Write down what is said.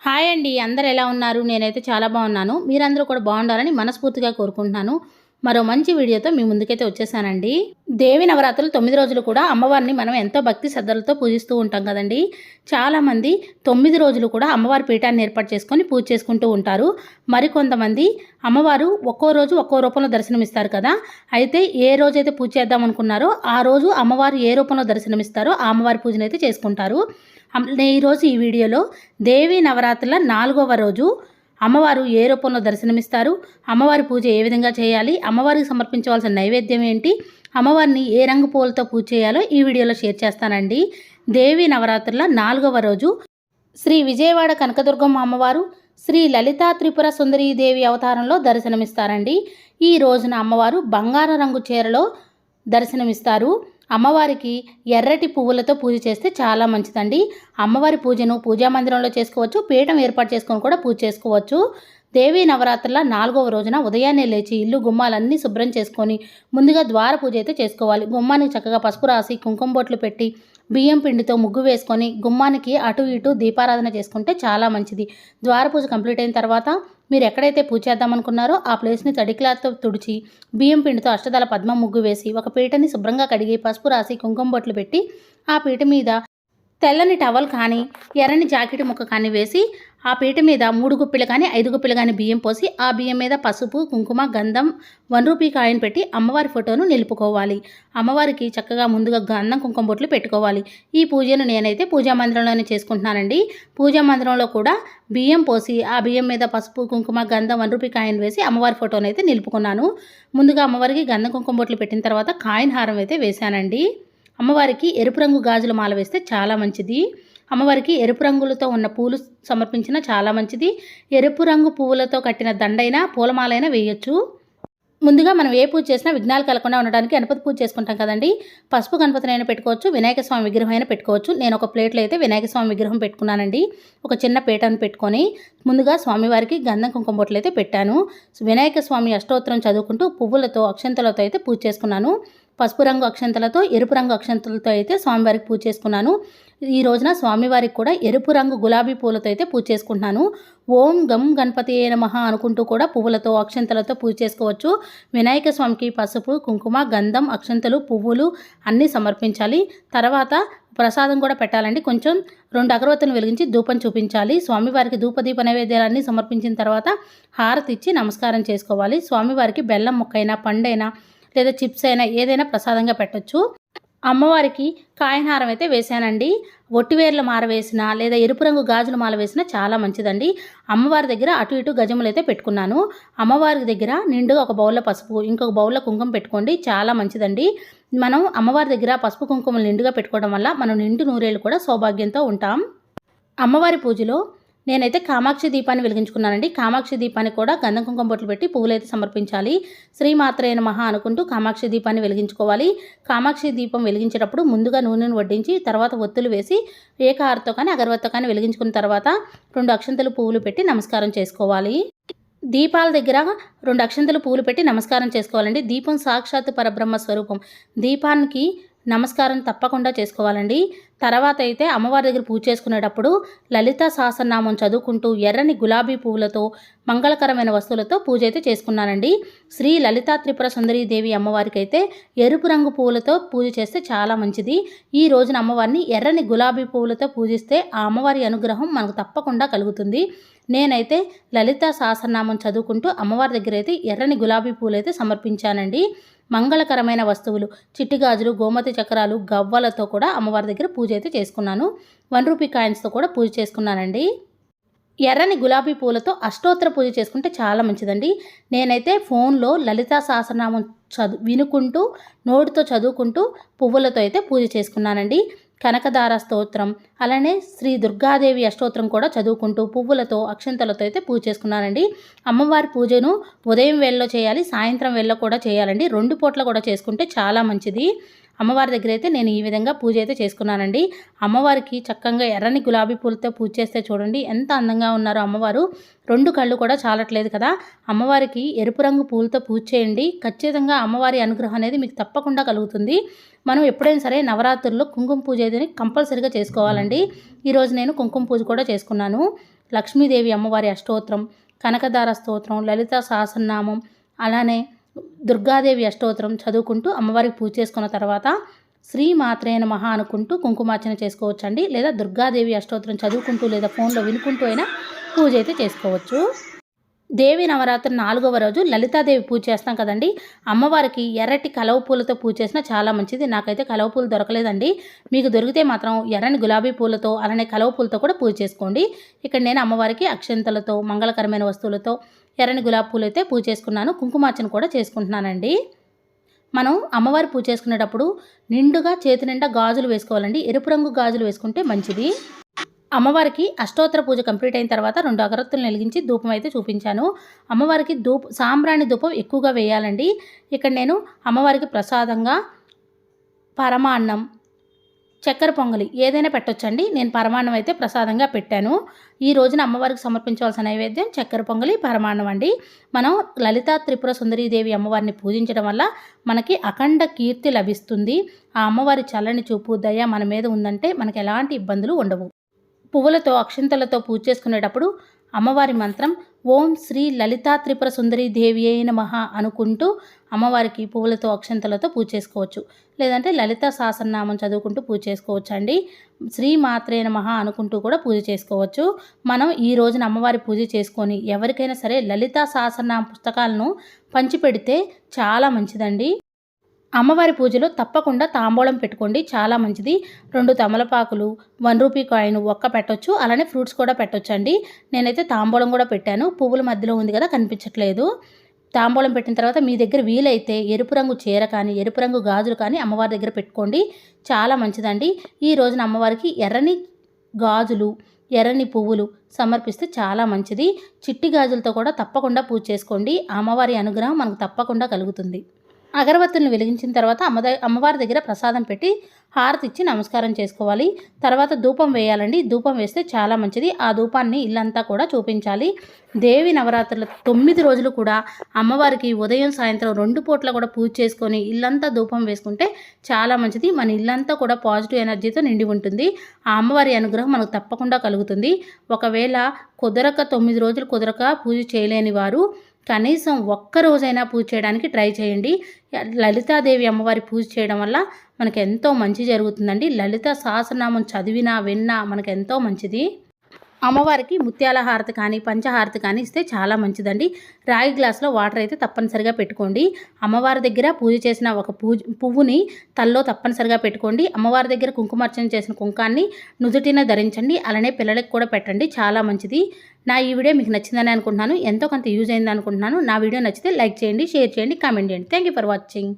Hi అండి. అందరూ ఎలా ఉన్నారు? నేనైతే చాలా బాగున్నాను. మీరందరూ కూడా బాగుండాలని మనస్ఫూర్తిగా కోరుకుంటున్నాను. మరో మంచి వీడియోతో మీ ముందుకైతే వచ్చేసానండి. దేవి నవరాత్రులు 9 రోజులు కూడా అమ్మవారిని మనం ఎంతో భక్తి శ్రద్ధలతో పూజిస్తూ ఉంటాం కదండి. చాలామంది 9 రోజులు కూడా అమ్మవారి పీఠాన్ని ఏర్పాటు చేసుకొని పూజ చేసుకుంటూ ఉంటారు. మరికొంతమంది అమ్మవారు ఒక్కో రోజు ఒక్కో రూపంలో దర్శనమిస్తారు కదా. అయితే ఏ రోజైతే పూజ చేద్దాం అనుకున్నారో ఆ రోజు అమ్మవారు ఏ రూపంలో దర్శనమిస్తారో ఆ అమ్మవారి పూజనైతే చేసుకుంటారు. ఈరోజు ఈ వీడియోలో దేవీ నవరాత్రుల 4వ రోజు అమ్మవారు ఏ రూపంలో దర్శనమిస్తారు, అమ్మవారి పూజ ఏ విధంగా చేయాలి, అమ్మవారికి సమర్పించవలసిన నైవేద్యం ఏంటి, అమ్మవారిని ఏ రంగు పూలతో పూజ చేయాలో ఈ వీడియోలో షేర్ చేస్తానండి. దేవీ నవరాత్రుల 4వ రోజు శ్రీ విజయవాడ కనకదుర్గమ్మ అమ్మవారు శ్రీ లలితా త్రిపుర సుందరీ దేవి అవతారంలో దర్శనమిస్తారండి. ఈ రోజున అమ్మవారు బంగారు రంగు చీరలో దర్శనమిస్తారు. అమ్మవారికి ఎర్రటి పువ్వులతో పూజ చేస్తే చాలా మంచిదండి. అమ్మవారి పూజను పూజా మందిరంలో చేసుకోవచ్చు, పీఠం ఏర్పాటు చేసుకొని కూడా పూజ చేసుకోవచ్చు. దేవీ నవరాత్రుల 4వ రోజున ఉదయాన్నే లేచి ఇల్లు గుమ్మాలన్నీ శుభ్రం చేసుకొని ముందుగా ద్వార పూజ అయితే చేసుకోవాలి. గుమ్మానికి చక్కగా పసుపు రాసి కుంకుమ బొట్లు పెట్టి బియ్యం పిండితో ముగ్గు వేసుకొని గుమ్మానికి అటు ఇటు దీపారాధన చేసుకుంటే చాలా మంచిది. ద్వార పూజ కంప్లీట్ అయిన తర్వాత మీరు ఎక్కడైతే పూజ చేద్దామనుకున్నారో ఆ ప్లేస్ని తడి క్లాత్తో తుడిచి బియ్యం పిండితో అష్టదళ పద్మ ముగ్గు వేసి ఒక పీటని శుభ్రంగా కడిగి పసుపు రాసి కుంకుమ బొట్లు పెట్టి ఆ పీట మీద తెల్లని టవల్ కానీ ఎర్రని జాకెట్ ముక్క కానీ వేసి ఆ పీట మీద 3 గుప్పిలు కానీ 5 గుప్పిలు కానీ బియ్యం పోసి ఆ బియ్యం మీద పసుపు కుంకుమ గంధం 1 రూపీ కాయిన్ పెట్టి అమ్మవారి ఫోటోను నిలుపుకోవాలి. అమ్మవారికి చక్కగా ముందుగా గంధం కుంకుమ బొట్లు పెట్టుకోవాలి. ఈ పూజను నేనైతే పూజా మందిరంలోనే చేసుకుంటున్నానండి. పూజా మందిరంలో కూడా బియ్యం పోసి ఆ బియ్యం మీద పసుపు కుంకుమ గంధం 1 రూపీ కాయిన్ వేసి అమ్మవారి ఫోటోను అయితే నిలుపుకున్నాను. ముందుగా అమ్మవారికి గంధం కుంకుమ బొట్లు పెట్టిన తర్వాత కాయిన్ హారం అయితే వేశానండి. అమ్మవారికి ఎరుపు రంగు గాజుల మాల వేస్తే చాలా మంచిది. అమ్మవారికి ఎరుపు రంగులతో ఉన్న పూలు సమర్పించిన చాలా మంచిది. ఎరుపు రంగు పువ్వులతో కట్టిన దండైనా పూలమాలైనా వేయొచ్చు. ముందుగా మనం ఏ పూజ చేసినా విఘ్నాలు కలగకుండా ఉండడానికి గణపతి పూజ చేసుకుంటాం కదండి. పసుపు గణపతినైనా పెట్టుకోవచ్చు, వినాయక స్వామి విగ్రహం అయినా పెట్టుకోవచ్చు. నేను ఒక ప్లేట్లో అయితే వినాయక స్వామి విగ్రహం పెట్టుకున్నానండి. ఒక చిన్న పీటను పెట్టుకొని ముందుగా స్వామివారికి గంధం కుంకుమ బొట్లు అయితే పెట్టాను. వినాయక స్వామి అష్టోత్తరం చదువుకుంటూ పువ్వులతో అక్షంతలతో అయితే పూజ చేసుకున్నాను. పసుపు రంగు అక్షంతలతో ఎరుపు రంగు అక్షంతలతో అయితే స్వామివారికి పూజ చేసుకున్నాను. ఈ రోజున స్వామివారికి కూడా ఎరుపు రంగు గులాబీ పూలతో అయితే పూజ చేసుకుంటున్నాను. ఓం గం గణపతి నమః అనుకుంటూ కూడా పువ్వులతో అక్షంతలతో పూజ చేసుకోవచ్చు. వినాయక స్వామికి పసుపు కుంకుమ గంధం అక్షంతలు పువ్వులు అన్నీ సమర్పించాలి. తర్వాత ప్రసాదం కూడా పెట్టాలండి. కొంచెం 2 అగరవత్తులను వెలిగించి ధూపం చూపించాలి. స్వామివారికి ధూపదీప నైవేద్యాలన్నీ సమర్పించిన తర్వాత హారతి ఇచ్చి నమస్కారం చేసుకోవాలి. స్వామివారికి బెల్లం ముక్కైనా పండైనా లేదా చిప్స్ అయినా ఏదైనా ప్రసాదంగా పెట్టచ్చు. అమ్మవారికి కాయనహారం అయితే వేశానండి. ఒట్టివేర్ల మాల వేసినా లేదా ఎరుపు రంగు గాజుల మాల వేసినా చాలా మంచిదండి. అమ్మవారి దగ్గర అటు ఇటు గజములు అయితే పెట్టుకున్నాను. అమ్మవారి దగ్గర నిండుగా ఒక బౌల్లో పసుపు ఇంకొక బౌల్లో కుంకుమ పెట్టుకోండి, చాలా మంచిదండి. మనం అమ్మవారి దగ్గర పసుపు కుంకుమలు నిండుగా పెట్టుకోవడం వల్ల మనం నిండు నూరేళ్ళు కూడా సౌభాగ్యంతో ఉంటాం. అమ్మవారి పూజలో నేనైతే కామాక్షి దీపాన్ని వెలిగించుకున్నానండి. కామాక్షి దీపాన్ని కూడా గంధం కుంకుమ బొట్లు పెట్టి పువ్వులైతే సమర్పించాలి. శ్రీమాత్రే నమః అనుకుంటూ కామాక్షి దీపాన్ని వెలిగించుకోవాలి. కామాక్షి దీపం వెలిగించేటప్పుడు ముందుగా నూనెను వడ్డించి తర్వాత ఒత్తులు వేసి ఏకహారతో కానీ అగరవత్తో కానీ వెలిగించుకున్న తర్వాత 2 అక్షంతలు పువ్వులు పెట్టి నమస్కారం చేసుకోవాలి. దీపాల దగ్గర 2 అక్షంతలు పువ్వులు పెట్టి నమస్కారం చేసుకోవాలండి. దీపం సాక్షాత్ పరబ్రహ్మ స్వరూపం. దీపానికి నమస్కారం తప్పకుండా చేసుకోవాలండి. తర్వాత అయితే అమ్మవారి దగ్గర పూజ చేసుకునేటప్పుడు లలితా సహస్రనామం చదువుకుంటూ ఎర్రని గులాబీ పువ్వులతో మంగళకరమైన వస్తువులతో పూజ అయితే చేసుకున్నానండి. శ్రీ లలితా త్రిపుర సుందరీ దేవి అమ్మవారికి అయితే ఎరుపు రంగు పువ్వులతో పూజ చేస్తే చాలా మంచిది. ఈ రోజున అమ్మవారిని ఎర్రని గులాబీ పువ్వులతో పూజిస్తే ఆ అమ్మవారి అనుగ్రహం మనకు తప్పకుండా కలుగుతుంది. నేనైతే లలితా సహస్రనామం చదువుకుంటూ అమ్మవారి దగ్గర అయితే ఎర్రని గులాబీ పూలు అయితే సమర్పించానండి. మంగళకరమైన వస్తువులు చిట్టి గాజులు గోమతి చక్రాలు గవ్వలతో కూడా అమ్మవారి దగ్గర పూజ అయితే చేసుకున్నాను. 1 రూపీ కాయిన్స్తో కూడా పూజ చేసుకున్నానండి. ఎర్రని గులాబీ పూలతో అష్టోత్తర పూజ చేసుకుంటే చాలా మంచిదండి. నేనైతే ఫోన్లో లలితా సహస్రనామం వినుకుంటూ నోటితో చదువుకుంటూ పువ్వులతో అయితే పూజ చేసుకున్నానండి. కనకదార స్తోత్రం అలానే శ్రీ దుర్గాదేవి అష్టోత్తరం కూడా చదువుకుంటూ పువ్వులతో అక్షంతలతో అయితే పూజ చేసుకున్నానండి. అమ్మవారి పూజను ఉదయం వేళలో చేయాలి, సాయంత్రం వేళలో కూడా చేయాలండి. 2 పూట్ల కూడా చేసుకుంటే చాలా మంచిది. అమ్మవారి దగ్గర అయితే నేను ఈ విధంగా పూజ అయితే చేసుకున్నానండి. అమ్మవారికి చక్కగా ఎర్రని గులాబీ పూలతో పూజ చేస్తే చూడండి ఎంత అందంగా ఉన్నారో అమ్మవారు. 2 కళ్ళు కూడా చాలట్లేదు కదా. అమ్మవారికి ఎరుపు రంగు పూలతో పూజ చేయండి. ఖచ్చితంగా అమ్మవారి అనుగ్రహం అనేది మీకు తప్పకుండా కలుగుతుంది. మనం ఎప్పుడైనా సరే నవరాత్రుల్లో కుంకుమ పూజ అనేది కంపల్సరీగా చేసుకోవాలండి. ఈరోజు నేను కుంకుమ పూజ కూడా చేసుకున్నాను. లక్ష్మీదేవి అమ్మవారి అష్టోత్తరం, కనకదార స్తోత్రం, లలితా సహస్రనామం, అలానే దుర్గాదేవి అష్టోత్తరం చదువుకుంటూ అమ్మవారికి పూజ చేసుకున్న తర్వాత శ్రీ మాత్రే నమః అనుకుంటూ కుంకుమార్చన చేసుకోవచ్చండి. లేదా దుర్గాదేవి అష్టోత్తరం చదువుకుంటూ లేదా ఫోన్లో వినుకుంటూ అయినా పూజ అయితే చేసుకోవచ్చు. దేవి నవరాత్రి 4వ రోజు లలితాదేవి పూజ చేస్తాం కదండి. అమ్మవారికి ఎర్రటి కలవ పూలతో పూజ చేసినా చాలా మంచిది. నాకైతే కలవ పూలు దొరకలేదండి. మీకు దొరికితే మాత్రం ఎర్రని గులాబీ పూలతో అలానే కలవ పూలతో కూడా పూజ చేసుకోండి. ఇక్కడ నేను అమ్మవారికి అక్షంతలతో మంగళకరమైన వస్తువులతో ఎర్రని గులాబీ పూలు అయితే పూజ చేసుకున్నాను. కుంకుమార్చన కూడా చేసుకుంటున్నానండి. మనం అమ్మవారి పూజ చేసుకునేటప్పుడు నిండుగా చేతి నిండా గాజులు వేసుకోవాలండి. ఎరుపు రంగు గాజులు వేసుకుంటే మంచిది. అమ్మవారికి అష్టోత్తర పూజ కంప్లీట్ అయిన తర్వాత 2 అగరత్తులను వెలిగించి ధూపం అయితే చూపించాను. అమ్మవారికి సాంబ్రాణి ధూపం ఎక్కువగా వేయాలండి. ఇక్కడ నేను అమ్మవారికి ప్రసాదంగా పరమాన్నం, చక్కెర పొంగలి ఏదైనా పెట్టొచ్చండి. నేను పరమాన్నం అయితే ప్రసాదంగా పెట్టాను. ఈ రోజున అమ్మవారికి సమర్పించవలసిన నైవేద్యం చక్కెర పొంగలి, పరమాన్నం అండి. మనం లలితా త్రిపుర సుందరీదేవి అమ్మవారిని పూజించడం వల్ల మనకి అఖండ కీర్తి లభిస్తుంది. ఆ అమ్మవారి చల్లని చూపు, దయ మన మీద ఉందంటే మనకి ఎలాంటి ఇబ్బందులు ఉండవు. పువ్వులతో అక్షింతలతో పూజ చేసుకునేటప్పుడు అమ్మవారి మంత్రం ఓం శ్రీ లలితా త్రిపుర సుందరీ దేవియే నమః అనుకుంటూ అమ్మవారికి పువ్వులతో అక్షింతలతో పూజ చేసుకోవచ్చు. లేదంటే లలితా సహస్రనామం చదువుకుంటూ పూజ చేసుకోవచ్చు అండి. శ్రీ మాత్రే నమః అనుకుంటూ కూడా పూజ చేసుకోవచ్చు. మనం ఈ రోజున అమ్మవారి పూజ చేసుకొని ఎవరికైనా సరే లలితా సహస్రనామ పుస్తకాలను పంచిపెడితే చాలా మంచిదండి. అమ్మవారి పూజలో తప్పకుండా తాంబూలం పెట్టుకోండి, చాలా మంచిది. 2 తమలపాకులు, 1 రూపీ కాయిన్ ఒక్క పెట్టొచ్చు. అలానే ఫ్రూట్స్ కూడా పెట్టొచ్చండి. నేనైతే తాంబూలం కూడా పెట్టాను. పువ్వుల మధ్యలో ఉంది కదా కనిపించట్లేదు. తాంబూలం పెట్టిన తర్వాత మీ దగ్గర వీలైతే ఎరుపు రంగు చీర కానీ ఎరుపు రంగు గాజులు కానీ అమ్మవారి దగ్గర పెట్టుకోండి, చాలా మంచిదండి. ఈ రోజున అమ్మవారికి ఎర్రని గాజులు, ఎర్రని పువ్వులు సమర్పిస్తే చాలా మంచిది. చిట్టి గాజులతో కూడా తప్పకుండా పూజ చేసుకోండి. అమ్మవారి అనుగ్రహం మనకు తప్పకుండా కలుగుతుంది. అగరబత్తులను వెలిగించిన తర్వాత అమ్మవారి దగ్గర ప్రసాదం పెట్టి హారతి ఇచ్చి నమస్కారం చేసుకోవాలి. తర్వాత ధూపం వేయాలండి. ధూపం వేస్తే చాలా మంచిది. ఆ ధూపాన్ని ఇల్లంతా కూడా చూపించాలి. దేవి నవరాత్రుల 9 రోజులు కూడా అమ్మవారికి ఉదయం సాయంత్రం 2 పూట్ల కూడా పూజ చేసుకొని ఇల్లంతా ధూపం వేసుకుంటే చాలా మంచిది. మన ఇల్లంతా కూడా పాజిటివ్ ఎనర్జీతో నిండి ఉంటుంది. ఆ అమ్మవారి అనుగ్రహం మనకు తప్పకుండా కలుగుతుంది. ఒకవేళ 9 రోజులు కుదరక పూజ చేయలేని వారు కనీసం ఒక్క రోజైనా పూజ చేయడానికి ట్రై చేయండి. లలితాదేవి అమ్మవారి పూజ చేయడం వల్ల మనకు ఎంతో మంచి జరుగుతుందండి. లలిత సహస్రనామం చదివినా విన్నా మనకు ఎంతో మంచిది. అమ్మవారికి ముత్యాల హారతి కానీ పంచహారతి కానీ ఇస్తే చాలా మంచిదండి. రాగి గ్లాసులో వాటర్ అయితే తప్పనిసరిగా పెట్టుకోండి. అమ్మవారి దగ్గర పూజ చేసిన ఒక పువ్వుని తల్లో తప్పనిసరిగా పెట్టుకోండి. అమ్మవారి దగ్గర కుంకుమార్చన చేసిన కుంకాన్ని నుదుటిన ధరించండి. అలానే పిల్లలకి కూడా పెట్టండి, చాలా మంచిది. నా ఈ వీడియో మీకు నచ్చిందని అనుకుంటున్నాను. ఎంతో కొంత యూజ్ అయింది అనుకుంటున్నాను. నా వీడియో నచ్చితే లైక్ చేయండి, షేర్ చేయండి, కామెంట్ చేయండి. Thank you for watching.